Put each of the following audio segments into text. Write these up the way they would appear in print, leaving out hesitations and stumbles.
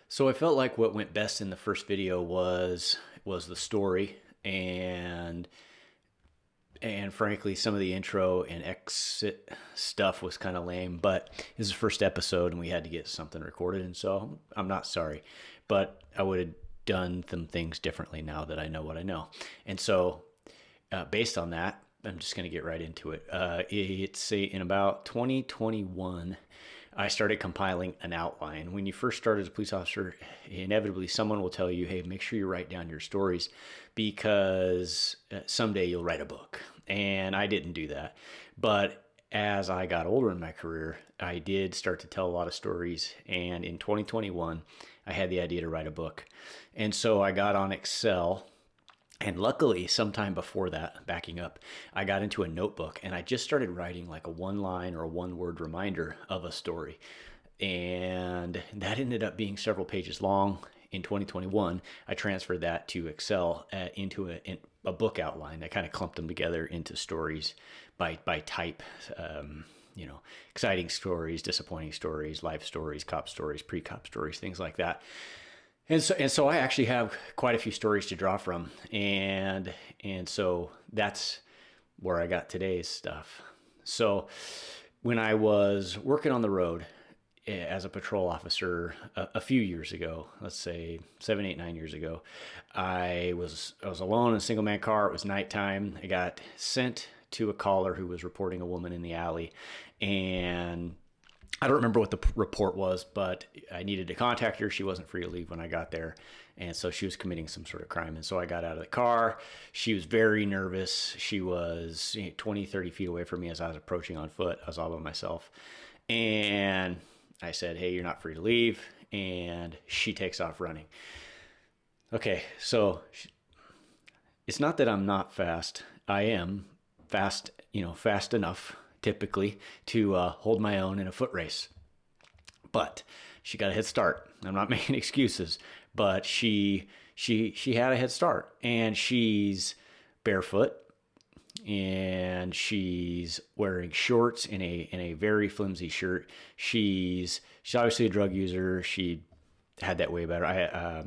So I felt like what went best in the first video was the story and frankly some of the intro and exit stuff was kind of lame, but this is the first episode and we had to get something recorded, and so I'm not sorry, but I would have done some things differently now that I know what I know. And so based on that, I'm just going to get right into it. In about 2021, I started compiling an outline. When you first start as a police officer, inevitably someone will tell you, hey, make sure you write down your stories because someday you'll write a book. And I didn't do that. But as I got older in my career, I did start to tell a lot of stories. And in 2021, I had the idea to write a book. And so I got on Excel. And luckily, sometime before that, backing up, I got into a notebook and I just started writing like a one line or a one word reminder of a story. And that ended up being several pages long. In 2021, I transferred that to Excel into a book outline. I kind of clumped them together into stories by type. Exciting stories, disappointing stories, life stories, cop stories, pre-cop stories, things like that. And so I actually have quite a few stories to draw from, and so that's where I got today's stuff. So when I was working on the road as a patrol officer a few years ago, let's say 7, 8, 9 years ago, I was alone in a single man car. It was nighttime. I got sent to a caller who was reporting a woman in the alley, and I don't remember what the report was, but I needed to contact her. She wasn't free to leave when I got there. And so she was committing some sort of crime. And so I got out of the car. She was very nervous. She was 20, 30 feet away from me as I was approaching on foot. I was all by myself. And I said, hey, you're not free to leave. And she takes off running. Okay, so it's not that I'm not fast. I am fast, fast enough typically to hold my own in a foot race. But she got a head start. I'm not making excuses, but she had a head start, and she's barefoot and she's wearing shorts in a very flimsy shirt. She's obviously a drug user. She had that way better.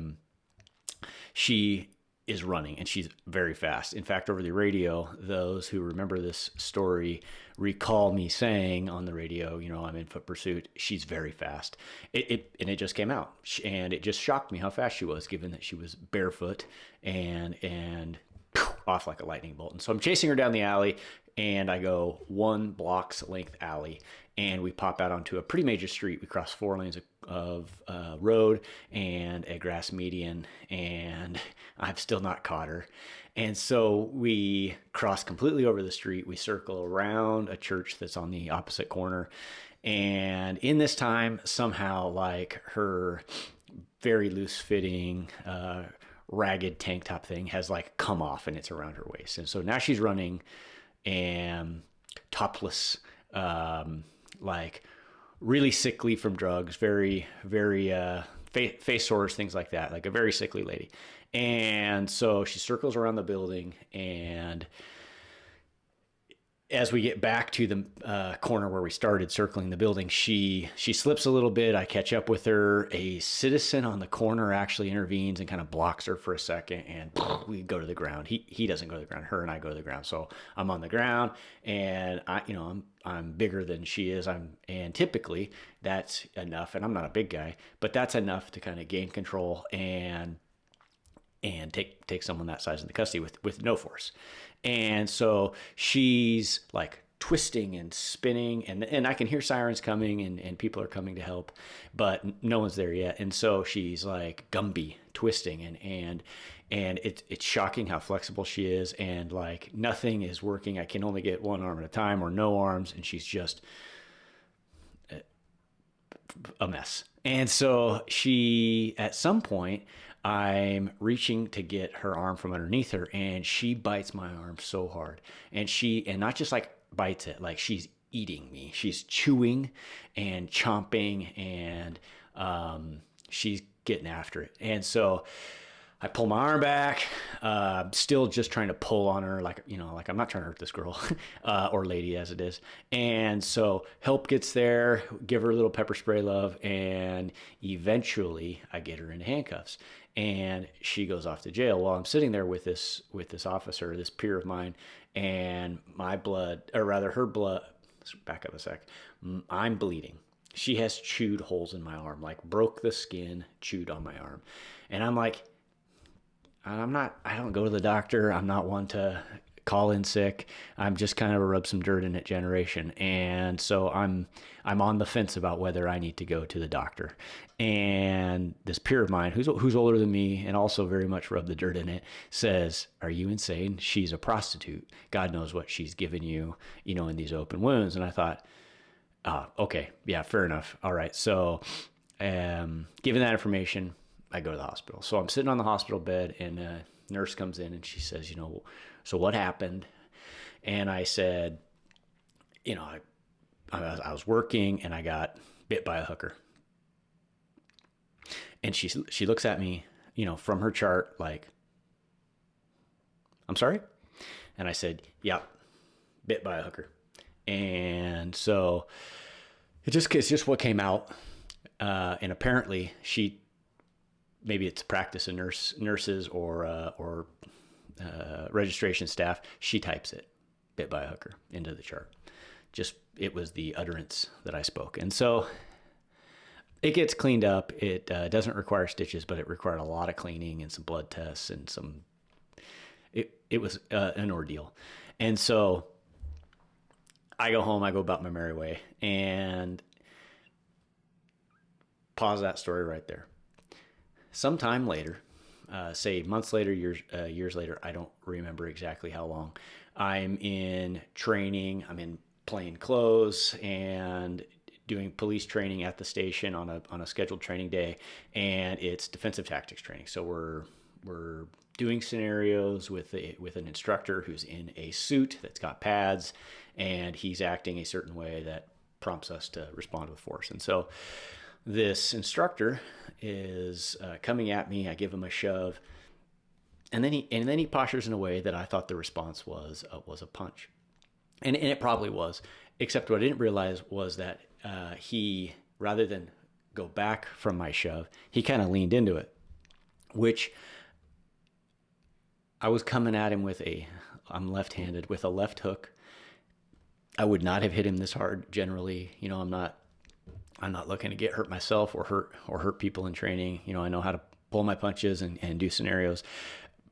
She is running, and she's very fast. In fact, over the radio, those who remember this story recall me saying on the radio, I'm in foot pursuit. She's very fast. It just came out, and it just shocked me how fast she was, given that she was barefoot and off like a lightning bolt. And so I'm chasing her down the alley, and I go 1 block's length alley, and we pop out onto a pretty major street. We cross 4 lanes of road and a grass median, and I've still not caught her. And so we cross completely over the street. We circle around a church that's on the opposite corner. And in this time, somehow, like, her very loose fitting, ragged tank top thing has like come off, and it's around her waist. And so now she's running and topless, like really sickly from drugs, very, very, face sores, things like that, like a very sickly lady. And so she circles around the building, and as we get back to the corner where we started circling the building, she slips a little bit. I catch up with her. A citizen on the corner actually intervenes and kind of blocks her for a second, and we go to the ground. He doesn't go to the ground. Her and I go to the ground. So I'm on the ground, and I'm bigger than she is. And typically that's enough. And I'm not a big guy, but that's enough to kind of gain control and take someone that size into custody with no force. And so she's like twisting and spinning, and I can hear sirens coming, and people are coming to help, but no one's there yet. And so she's like Gumby twisting, and it's shocking how flexible she is, and like nothing is working. I can only get one arm at a time or no arms, and she's just a mess. And so she, at some point, I'm reaching to get her arm from underneath her, and she bites my arm so hard. And not just like bites it, like she's eating me. She's chewing and chomping, and she's getting after it. And so I pull my arm back, still just trying to pull on her, like, like I'm not trying to hurt this girl or lady as it is. And so help gets there, give her a little pepper spray love, and eventually I get her in handcuffs. And she goes off to jail while I'm sitting there with this officer, this peer of mine, and my blood, or rather her blood. Let's back up a sec. I'm bleeding. She has chewed holes in my arm, like broke the skin, chewed on my arm, and I'm like, I don't go to the doctor. I'm not one to call in sick. I'm just kind of a rub some dirt in it generation. And so I'm on the fence about whether I need to go to the doctor. And this peer of mine, who's older than me and also very much rub the dirt in it, says, "Are you insane? She's a prostitute. God knows what she's given you, in these open wounds." And I thought, okay, yeah, fair enough. All right. So, given that information, I go to the hospital. So I'm sitting on the hospital bed, and a nurse comes in and she says, "So what happened?" And I said, I was working and I got bit by a hooker. And she looks at me, from her chart, like, "I'm sorry?" And I said, "Yeah, bit by a hooker." And so it's just what came out. And apparently maybe it's practice of nurses or registration staff. She types it, "bit by a hooker," into the chart. It was the utterance that I spoke. And so it gets cleaned up. It doesn't require stitches, but it required a lot of cleaning and some blood tests and it was an ordeal. And so I go home, I go about my merry way, and pause that story right there. Sometime later, say months later, years later, I don't remember exactly how long, I'm in training, I'm in plain clothes and doing police training at the station on a scheduled training day, and it's defensive tactics training. So we're doing scenarios with an instructor who's in a suit that's got pads, and he's acting a certain way that prompts us to respond with force. And so this instructor is coming at me. I give him a shove, and then he postures in a way that I thought the response was a punch, and it probably was. Except what I didn't realize was that he, rather than go back from my shove, he kind of leaned into it, which I was coming at him I'm left-handed, with a left hook. I would not have hit him this hard generally. I'm not looking to get hurt myself or hurt people in training. I know how to pull my punches and do scenarios,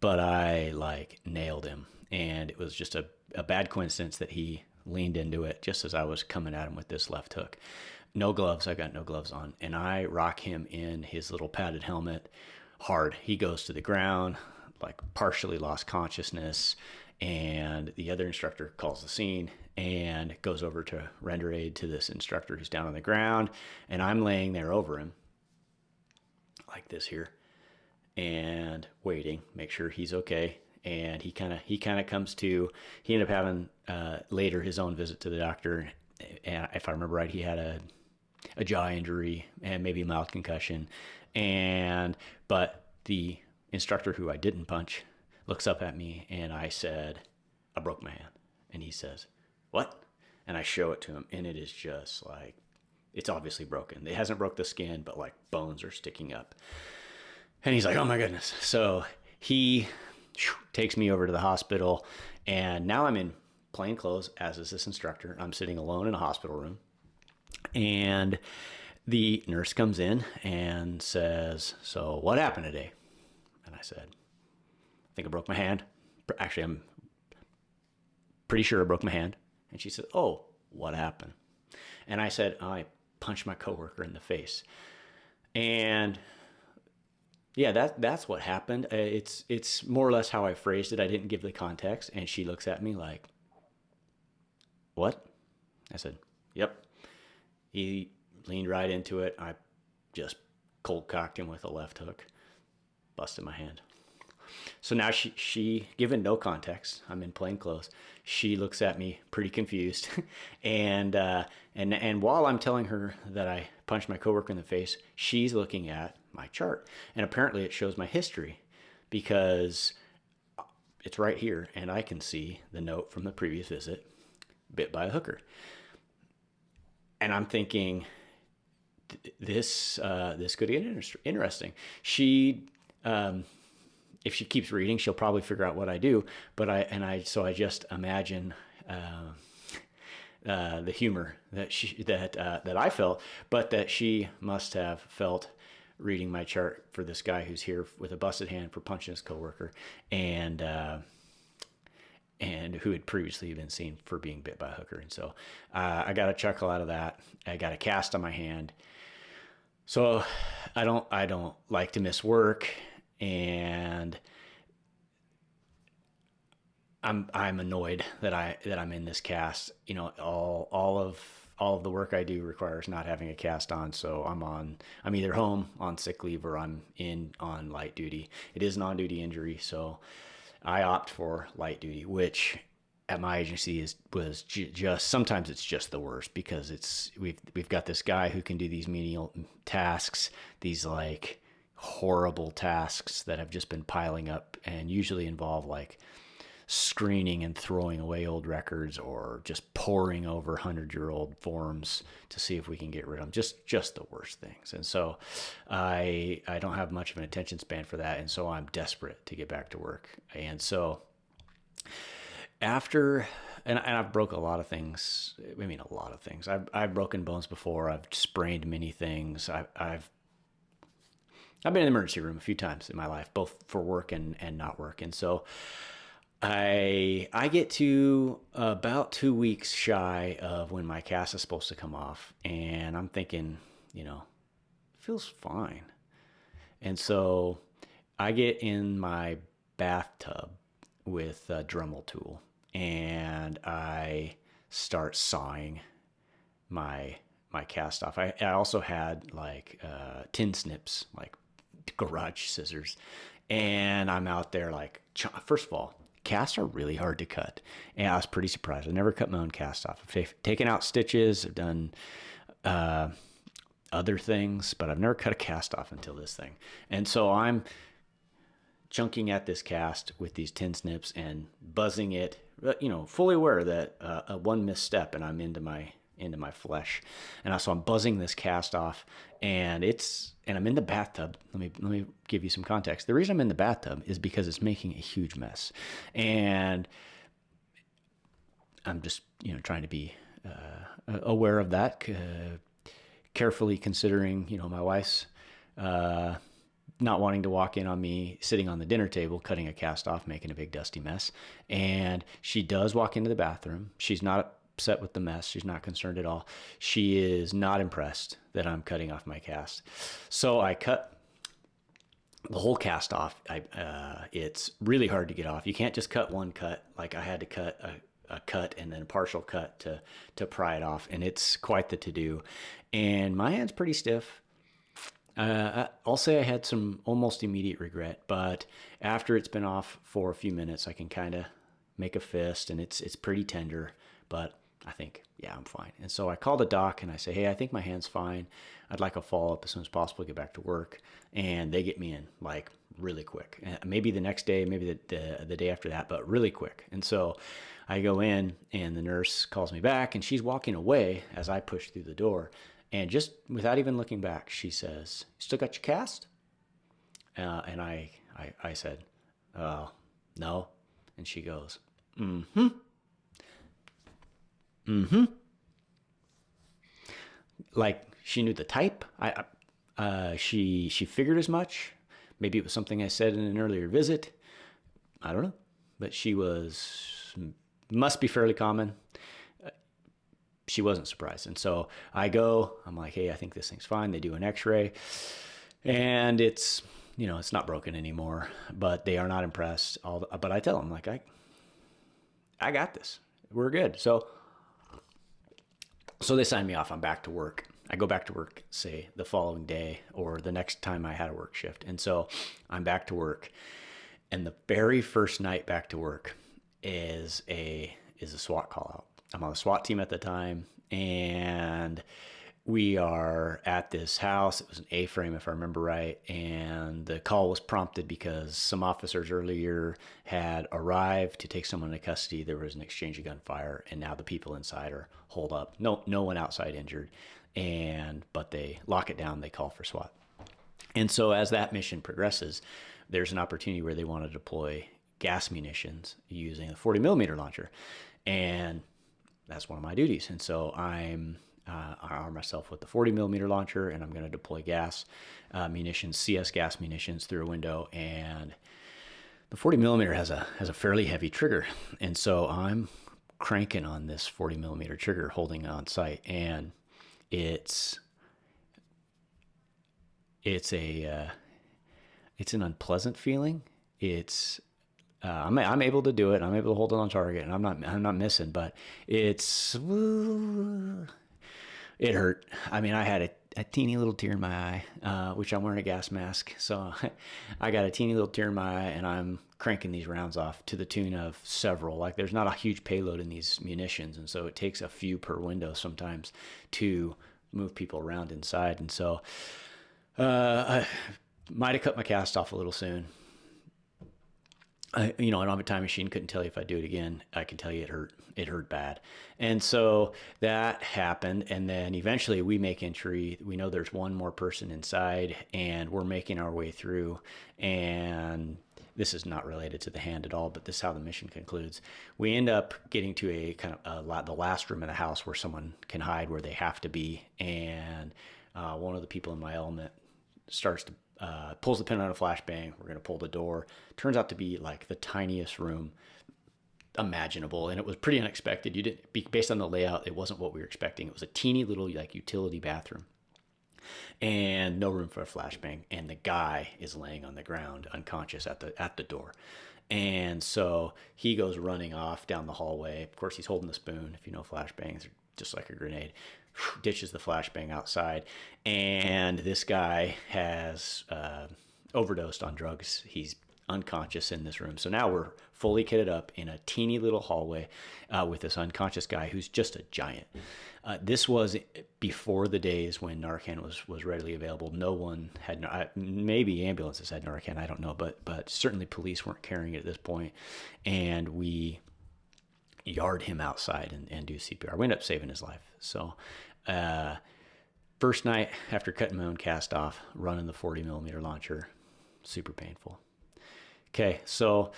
but I nailed him. And it was just a bad coincidence that he leaned into it just as I was coming at him with this left hook. No gloves. I got no gloves on, and I rock him in his little padded helmet hard. He goes to the ground, partially lost consciousness, and the other instructor calls the scene and goes over to render aid to this instructor who's down on the ground, and I'm laying there over him like this here and waiting, make sure he's okay. And he kind of comes to. He ended up having later his own visit to the doctor, and if I remember right, he had a jaw injury and maybe a mild concussion. But the instructor who I didn't punch looks up at me, and I said, "I broke my hand." And he says, "What?" And I show it to him, and it is just it's obviously broken. It hasn't broke the skin, but bones are sticking up. And he's like, "Oh my goodness." So he takes me over to the hospital, and now I'm in plain clothes, as is this instructor. I'm sitting alone in a hospital room, and the nurse comes in and says, "So what happened today?" And I said, "I think I broke my hand. Actually, I'm pretty sure I broke my hand." And she said, "Oh, what happened?" And I said, "I punched my coworker in the face." And yeah, that's what happened. It's more or less how I phrased it. I didn't give the context, and she looks at me like, "What?" I said, "Yep." He leaned right into it. I just cold cocked him with a left hook, busted my hand. So now she given no context, I'm in plain clothes, she looks at me pretty confused, and while I'm telling her that I punched my coworker in the face, she's looking at my chart, and apparently it shows my history, because it's right here and I can see the note from the previous visit, bit by a hooker. And I'm thinking, this could get interesting. She, if she keeps reading, she'll probably figure out what I do. So I just imagine the humor that I felt, but that she must have felt reading my chart for this guy who's here with a busted hand for punching his coworker, and who had previously been seen for being bit by a hooker. And so I got a chuckle out of that. I got a cast on my hand. So I don't like to miss work, and I'm annoyed that I'm in this cast. You know, all of the work I do requires not having a cast on. So I'm either home on sick leave or I'm in on light duty. It is an on-duty injury, so I opt for light duty, which at my agency was just sometimes it's just the worst, because we've got this guy who can do these menial tasks, these like horrible tasks that have just been piling up and usually involve like screening and throwing away old records or just poring over 100-year-old forms to see if we can get rid of them. Just the worst things. And so I don't have much of an attention span for that. And so I'm desperate to get back to work. And so I've broke a lot of things. I mean, a lot of things. I've broken bones before. I've sprained many things. I've been in the emergency room a few times in my life, both for work and not work. And so I get to about 2 weeks shy of when my cast is supposed to come off, and I'm thinking, it feels fine. And so I get in my bathtub with a Dremel tool, and I start sawing my cast off. I also had like tin snips, like garage scissors, and I'm out there like, first of all, casts are really hard to cut, and I was pretty surprised. I never cut my own cast off. I've taken out stitches, I've done other things, but I've never cut a cast off until this thing. And so I'm chunking at this cast with these tin snips and buzzing it, fully aware that one misstep and I'm into my flesh. And so I'm buzzing this cast off, and I'm in the bathtub. Let me give you some context. The reason I'm in the bathtub is because it's making a huge mess, and I'm just trying to be aware of that, carefully considering my wife's not wanting to walk in on me sitting on the dinner table cutting a cast off, making a big dusty mess. And she does walk into the bathroom. She's not upset with the mess. She's not concerned at all. She is not impressed that I'm cutting off my cast. So I cut the whole cast off. It's really hard to get off. You can't just cut one cut. Like I had to cut a cut and then a partial cut to pry it off. And it's quite the to-do. And my hand's pretty stiff. I'll say I had some almost immediate regret, but after it's been off for a few minutes, I can kind of make a fist, and it's pretty tender, but I think, yeah, I'm fine. And so I call the doc and I say, hey, I think my hand's fine. I'd like a follow-up as soon as possible to get back to work. And they get me in like really quick. Maybe the next day, maybe the day after that, but really quick. And so I go in and the nurse calls me back, and she's walking away as I push through the door. And just without even looking back, she says, still got your cast? And I said, no. And she goes, mm-hmm. Mm-hmm. Like she knew the type. She figured as much. Maybe it was something I said in an earlier visit. I don't know. But must be fairly common. She wasn't surprised. And so I'm like, hey, I think this thing's fine. They do an x-ray, and it's not broken anymore, but they are not impressed. But I tell them, like, I got this. We're good. So they sign me off. I'm back to work. I go back to work, say the following day or the next time I had a work shift. And so I'm back to work, and the very first night back to work is a SWAT call out. I'm on the SWAT team at the time, and we are at this house. It was an A-frame, if I remember right. And the call was prompted because some officers earlier had arrived to take someone into custody. There was an exchange of gunfire, and now the people inside are holed up. No one outside injured. But they lock it down. They call for SWAT. And so as that mission progresses, there's an opportunity where they want to deploy gas munitions using a 40 millimeter launcher. And that's one of my duties. And so I arm myself with the 40 millimeter launcher, and I'm going to deploy gas munitions, CS gas munitions, through a window. And the 40 millimeter has a fairly heavy trigger, and so I'm cranking on this 40 millimeter trigger, holding on sight, and it's an unpleasant feeling. I'm able to do it. I'm able to hold it on target, and I'm not missing. But it hurt. I mean, I had a teeny little tear in my eye, which I'm wearing a gas mask, so I got a teeny little tear in my eye, and I'm cranking these rounds off to the tune of several. Like, there's not a huge payload in these munitions, and so it takes a few per window sometimes to move people around inside. And so I might have cut my cast off a little soon. I don't have a time machine. Couldn't tell you if I do it again. I can tell you it hurt. It hurt bad. And so that happened. And then eventually we make entry. We know there's one more person inside, and we're making our way through. And this is not related to the hand at all, but this is how the mission concludes. We end up getting to a kind of the last room in the house where someone can hide, where they have to be. And one of the people in my element starts to pulls the pin on a flashbang. We're going to pull the door. Turns out to be like the tiniest room imaginable, and it was pretty unexpected. Based on the layout, it wasn't what we were expecting. It was a teeny little like utility bathroom, and no room for a flashbang. And the guy is laying on the ground unconscious at the door. And so he goes running off down the hallway. Of course, he's holding the spoon. If you know, flashbangs are just like a grenade. Ditches the flashbang outside, and this guy has overdosed on drugs. He's unconscious in this room. So now we're fully kitted up in a teeny little hallway with this unconscious guy who's just a giant. This was before the days when Narcan was readily available. No one had, maybe ambulances had Narcan, I don't know, but certainly police weren't carrying it at this point. And we yard him outside and do CPR. We ended up saving his life. So first night after cutting my own cast off, running the 40 millimeter launcher, super painful. Okay, so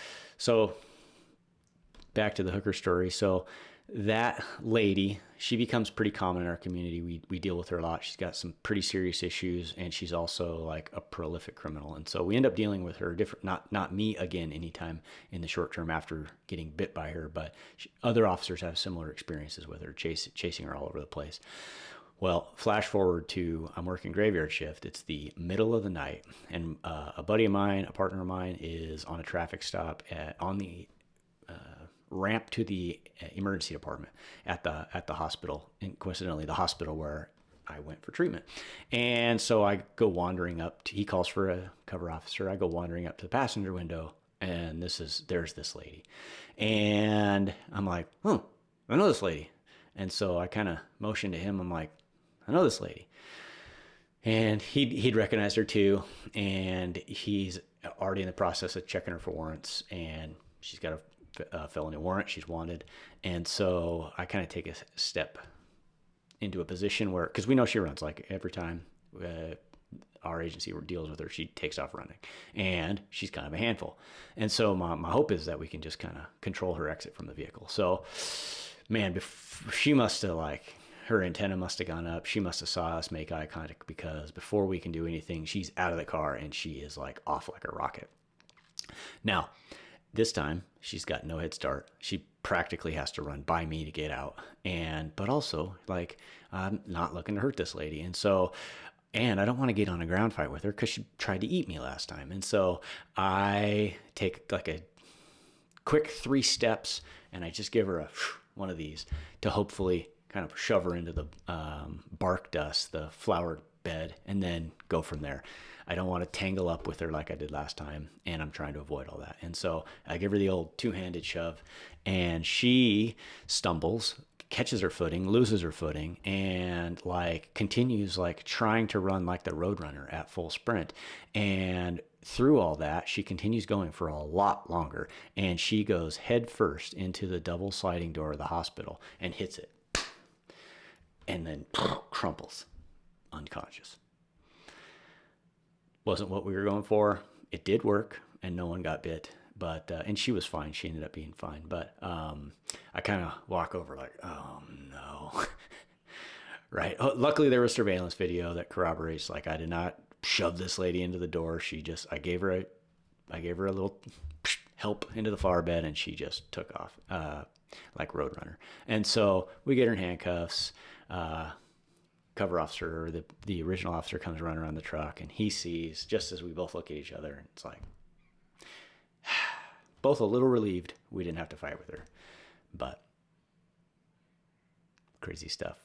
back to the hooker story. So that lady, she becomes pretty common in our community. We deal with her a lot. She's got some pretty serious issues, and she's also like a prolific criminal. And so we end up dealing with her different, not me again anytime in the short term after getting bit by her, but other officers have similar experiences with her, chasing her all over the place. Well, flash forward to, I'm working graveyard shift. It's the middle of the night, and a buddy of mine, a partner of mine, is on a traffic stop on the ramp to the emergency department at the hospital, and coincidentally the hospital where I went for treatment. And so I go wandering up he calls for a cover officer. I go wandering up to the passenger window, and there's this lady, and I'm like, I know this lady. And so I kind of motioned to him. I'm like, I know this lady. And he'd recognized her too, and he's already in the process of checking her for warrants, and she's got a felony warrant. She's wanted. And so I kind of take a step into a position where, because we know she runs, like every time our agency deals with her, she takes off running, and she's kind of a handful. And so my hope is that we can just kind of control her exit from the vehicle. So, man, she must have, like, her antenna must have gone up. She must have saw us make eye contact, because before we can do anything, she's out of the car and she is like off like a rocket. Now, this time, she's got no head start. She practically has to run by me to get out. But also, like, I'm not looking to hurt this lady. And I don't want to get on a ground fight with her because she tried to eat me last time. And so I take like a quick 3 steps, and I just give her one of these to hopefully kind of shove her into the bark dust, the flower bed, and then go from there. I don't want to tangle up with her like I did last time, and I'm trying to avoid all that. And so I give her the old 2-handed shove, and she stumbles, catches her footing, loses her footing, and like continues like trying to run like the Roadrunner at full sprint. And through all that, she continues going for a lot longer, and she goes head first into the double sliding door of the hospital and hits it, and then crumples, unconscious. Wasn't what we were going for. It did work, and no one got bit. But and she was fine. She ended up being fine. But I kind of walk over like, oh no, right? Luckily, there was surveillance video that corroborates. Like, I did not shove this lady into the door. She just, I gave her a little help into the flower bed, and she just took off like Roadrunner. And so we get her in handcuffs. Cover officer, or the original officer, comes running around the truck, and he sees, just as we both look at each other, and it's like, both a little relieved we didn't have to fight with her, but crazy stuff.